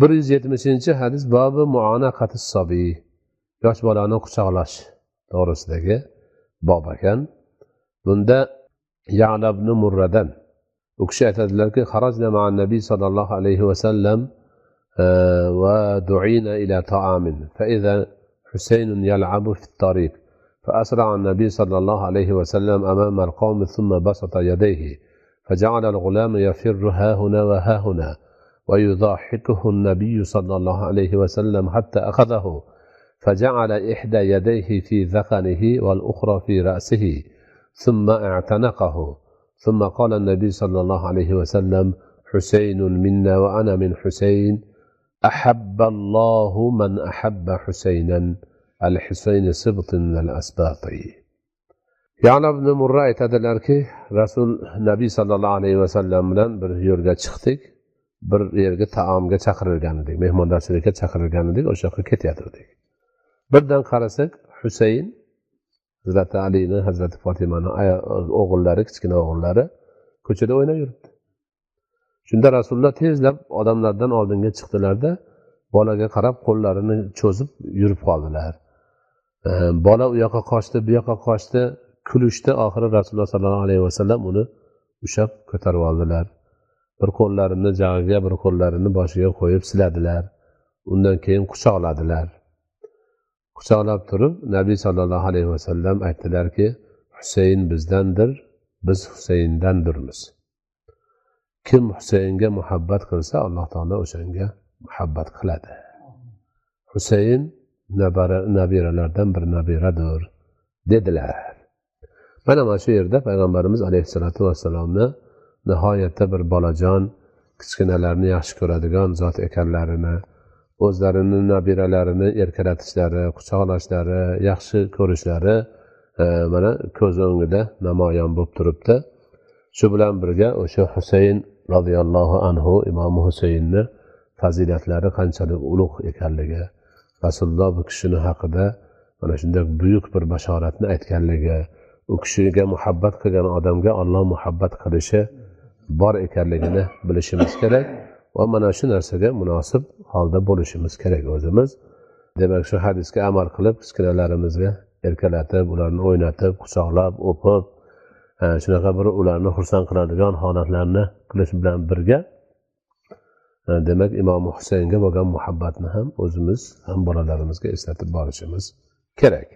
170 hadis bobi muonaqatis sobiy, yosh bolani quchoqlash to'g'risidagi bob ekan. Bunda Ya'la ibn Murradan u kishi aytadilarki, xarajna ma'an nabiy sallallohu alayhi va sallam va du'ina ila ta'amin fa idha Husayn yal'abu fi at-tariq فأسرع النبي صلى الله عليه وسلم أمام القوم ثم بسط يديه فجعل الغلام يفر ها هنا وها هنا ويضاحكه النبي صلى الله عليه وسلم حتى أخذه فجعل إحدى يديه في ذقنه والأخرى في رأسه ثم اعتنقه ثم قال النبي صلى الله عليه وسلم حسين منا وأنا من حسين أحب الله من أحب حسينا الحسين سبط من الأسباط. Ya'la ibn Murra aytadilarki, Rasul Nabiy sallallohu alayhi vasallam bilan bir yo'lga chiqdik, bir yerga taomga chaqirilgan edik, mehmondo'rchilikka chaqirilgan edik, o'sha yoqqa ketayotgandik. Birdan qarasak, Husayn Hazrati Alini, Hazrati Fatimani o'g'illari, kichkina o'g'illari ko'chada o'ynab yuribdi. Shunda Rasululloh tezlab odamlardan oldinga chiqdilarda, bolaga qarab qo'llarini cho'zib yurib qoldilar. Bola u yoqqa qochdi, bu yoqqa qochdi, kulishdi. Oxiri Rasululloh sallallohu alayhi vasallam uni ushlab ko'tarib oldilar. Bir qo'llarini jag'iga, bir qo'llarini boshiga qo'yib siladilar. Undan keyin quchoqladilar. Quchoqlab turib, Nabiy sallallohu alayhi vasallam aytdilarki, Husayn bizdandir, biz Husayndandirmiz. Kim Husaynga muhabbat qilsa, Alloh taolo o'shanga muhabbat qiladi. Husayn nabiralardan bir nabiradir dedilar. Mana shu yerda payg'ambarimiz alayhisolatu vassalomni nihoyatda bir bolajon, kichkinalarni yaxshi ko'radigan zot ekanlarini, o'zlarini nabiralarini erkalatishlari, quchoqlashlari, yaxshi ko'rishlari mana ko'z o'ngida namoyon bo'lib turibdi. Shu bilan birga o'sha Husayn radhiyallohu anhu, Imom Husaynni fazilatlari qanchalik ulug' ekanligi, Rasululloh bu kishini haqida mana shunday buyuk bir bashoratni aytganligi, u kishiga muhabbat qilgan odamga Alloh muhabbat qilishi bor ekanligini bilishimiz kerak va mana shu narsaga munosib holda bo'lishimiz kerak o'zimiz. Demak, shu hadisga amal qilib, kichkinalarimizga erkalatib, ularni o'ynatib, quchoqlab, o'pib, shunaqa bir ularni xursand qiladigan holatlarni qilish bilan birga, demak, Imom Husaynga bo'lgan muhabbatni ham o'zimiz ham bolalarimizga eslatib borishimiz kerak.